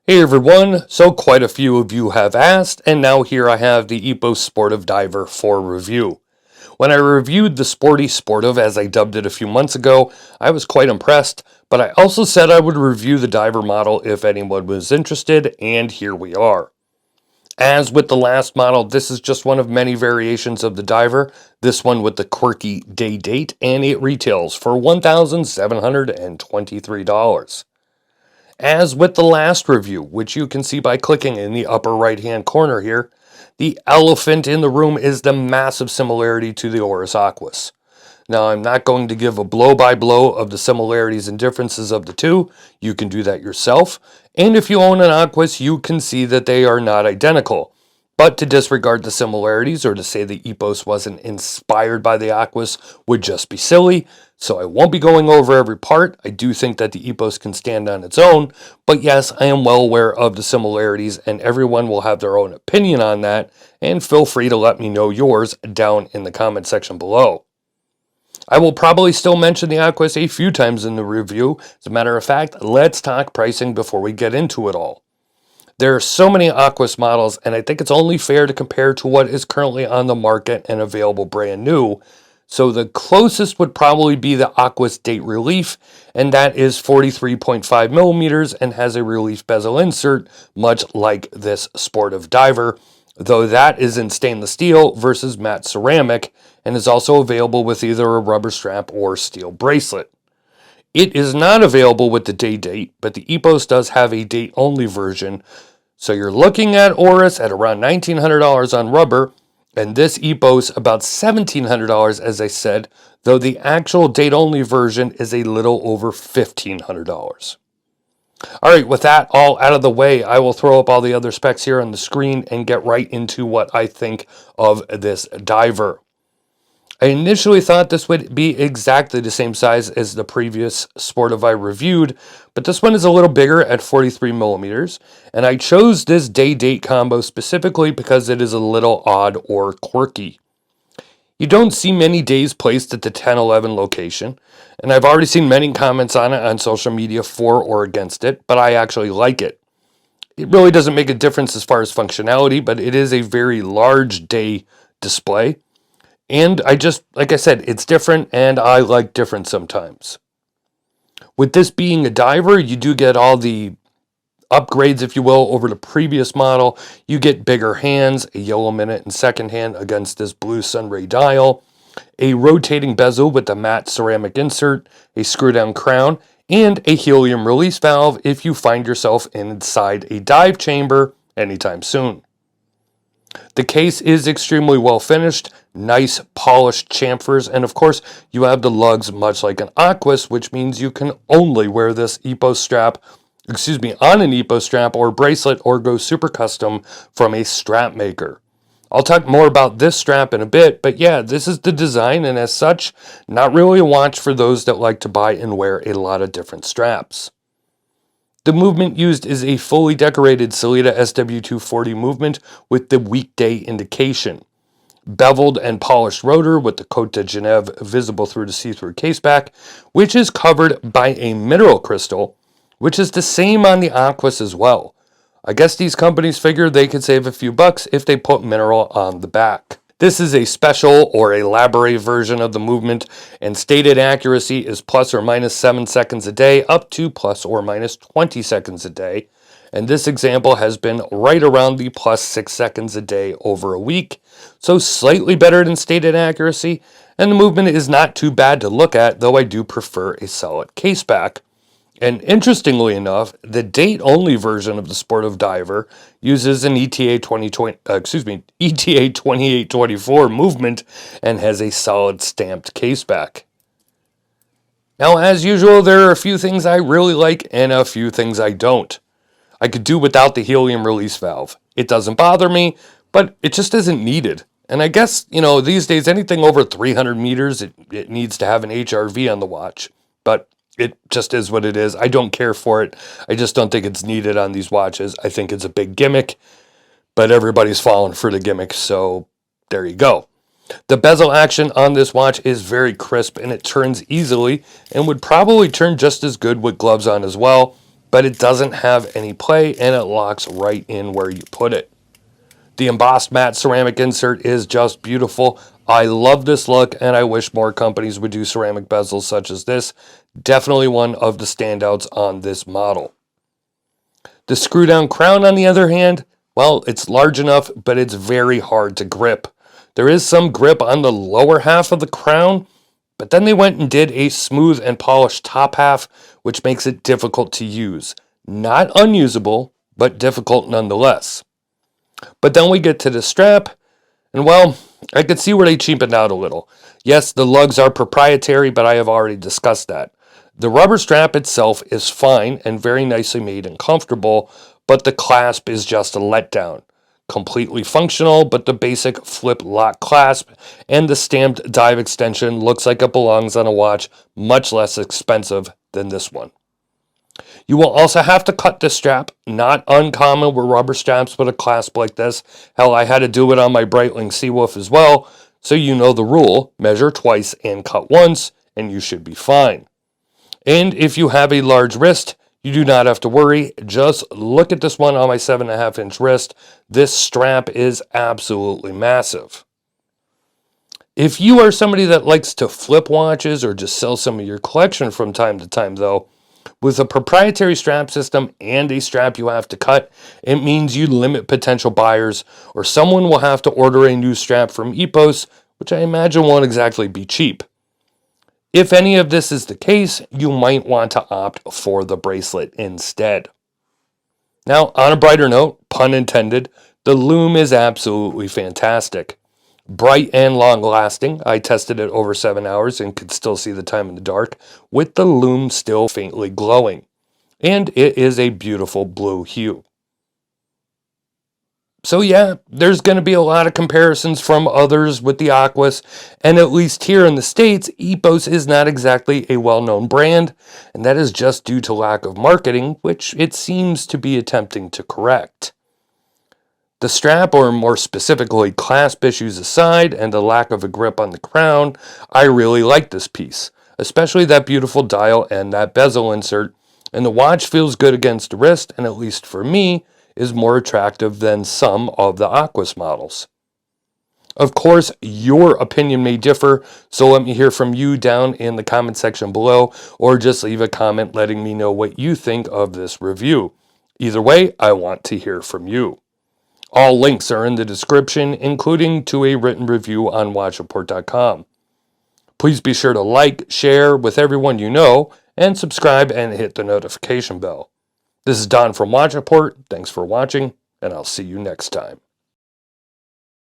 Hey everyone, so quite a few of you have asked, and now here I have the Epos Sportive Diver for review. When I reviewed the Sporty Sportive, as I dubbed it a few months ago, I was quite impressed, but I also said I would review the diver model if anyone was interested, and here we are. As with the last model, this is just one of many variations of the diver, this one with the quirky day date, and it retails for $1,723. As with the last review, which you can see by clicking in the upper right hand corner here, the elephant in the room is the massive similarity to the Oris Aquas. Now, I'm not going to give a blow-by-blow of the similarities and differences of the two. You can do that yourself. And if you own an Aquas, you can see that they are not identical. But to disregard the similarities or to say the Epos wasn't inspired by the Aquas would just be silly. So I won't be going over every part. I do think that the Epos can stand on its own. But yes, I am well aware of the similarities and everyone will have their own opinion on that. And feel free to let me know yours down in the comment section below. I will probably still mention the Aquas a few times in the review. As a matter of fact, let's talk pricing before we get into it all. There are so many Aquas models, and I think it's only fair to compare to what is currently on the market and available brand new. So the closest would probably be the Aquas Date Relief, and that is 43.5 millimeters and has a relief bezel insert, much like this Sportive Diver, though that is in stainless steel versus matte ceramic, and is also available with either a rubber strap or steel bracelet. It is not available with the day date, but the Epos does have a date-only version. So you're looking at Oris at around $1,900 on rubber, and this Epos about $1,700 as I said, though the actual date-only version is a little over $1,500. Alright, with that all out of the way, I will throw up all the other specs here on the screen and get right into what I think of this diver. I initially thought this would be exactly the same size as the previous Sportive I reviewed, but this one is a little bigger at 43 millimeters, and I chose this day-date combo specifically because it is a little odd or quirky. You don't see many days placed at the 10-11 location, and I've already seen many comments on it on social media for or against it, but I actually like it. It really doesn't make a difference as far as functionality, but it is a very large day display. And like I said, it's different, and I like different sometimes. With this being a diver, you do get all the upgrades, if you will, over the previous model. You get bigger hands, a yellow minute and second hand against this blue sunray dial, a rotating bezel with the matte ceramic insert, a screw-down crown, and a helium release valve if you find yourself inside a dive chamber anytime soon. The case is extremely well finished, nice polished chamfers, and of course you have the lugs much like an Aquas, which means you can only wear this Epos strap, on an Epos strap or bracelet or go super custom from a strap maker. I'll talk more about this strap in a bit, but yeah, this is the design and as such, not really a watch for those that like to buy and wear a lot of different straps. The movement used is a fully decorated Sellita SW240 movement with the weekday indication. Beveled and polished rotor with the Côte de Genève visible through the see-through caseback, which is covered by a mineral crystal, which is the same on the Aquas as well. I guess these companies figured they could save a few bucks if they put mineral on the back. This is a special or elaborate version of the movement, and stated accuracy is plus or minus 7 seconds a day up to plus or minus 20 seconds a day. And this example has been right around the plus 6 seconds a day over a week, so slightly better than stated accuracy, and the movement is not too bad to look at, though I do prefer a solid caseback. And interestingly enough, the date-only version of the Sportive Diver uses an ETA 2824 movement and has a solid stamped caseback. Now, as usual, there are a few things I really like and a few things I don't. I could do without the helium release valve. It doesn't bother me, but it just isn't needed. And I guess, these days, anything over 300 meters, it needs to have an HRV on the watch. But it just is what it is. I don't care for it. I just don't think it's needed on these watches. I think it's a big gimmick, but everybody's falling for the gimmick, so there you go. The bezel action on this watch is very crisp and it turns easily and would probably turn just as good with gloves on as well. but it doesn't have any play and it locks right in where you put it. The embossed matte ceramic insert is just beautiful. I love this look and I wish more companies would do ceramic bezels such as this. Definitely one of the standouts on this model. The screw down crown, on the other hand, well, it's large enough, but it's very hard to grip. There is some grip on the lower half of the crown, but then they went and did a smooth and polished top half, which makes it difficult to use. Not unusable, but difficult nonetheless. But then we get to the strap, and well, I could see where they cheapened out a little. Yes, the lugs are proprietary, but I have already discussed that. The rubber strap itself is fine and very nicely made and comfortable, but the clasp is just a letdown. Completely functional, but the basic flip lock clasp and the stamped dive extension looks like it belongs on a watch much less expensive than this one. You will also have to cut this strap. Not uncommon with rubber straps with a clasp like this. Hell, I had to do it on my Breitling Seawolf as well, so you know the rule. Measure twice and cut once, and you should be fine. And if you have a large wrist, you do not have to worry. Just look at this one on my 7.5 inch wrist. This strap is absolutely massive. If you are somebody that likes to flip watches or just sell some of your collection from time to time though, with a proprietary strap system and a strap you have to cut, it means you limit potential buyers, or someone will have to order a new strap from Epos, which I imagine won't exactly be cheap. If any of this is the case, you might want to opt for the bracelet instead. Now, on a brighter note, pun intended, the lume is absolutely fantastic. Bright and long lasting. I tested it over 7 hours and could still see the time in the dark, with the lume still faintly glowing. And it is a beautiful blue hue. So yeah, there's going to be a lot of comparisons from others with the Aquas, and at least here in the States, Epos is not exactly a well-known brand, and that is just due to lack of marketing, which it seems to be attempting to correct. The strap, or more specifically clasp issues aside, and the lack of a grip on the crown, I really like this piece, especially that beautiful dial and that bezel insert, and the watch feels good against the wrist, and at least for me, is more attractive than some of the Aquas models. Of course, your opinion may differ, so let me hear from you down in the comment section below, or just leave a comment letting me know what you think of this review. Either way, I want to hear from you. All links are in the description, including to a written review on watchreport.com. Please be sure to like, share with everyone you know, and subscribe and hit the notification bell. This is Don from Watch Report. Thanks for watching, and I'll see you next time.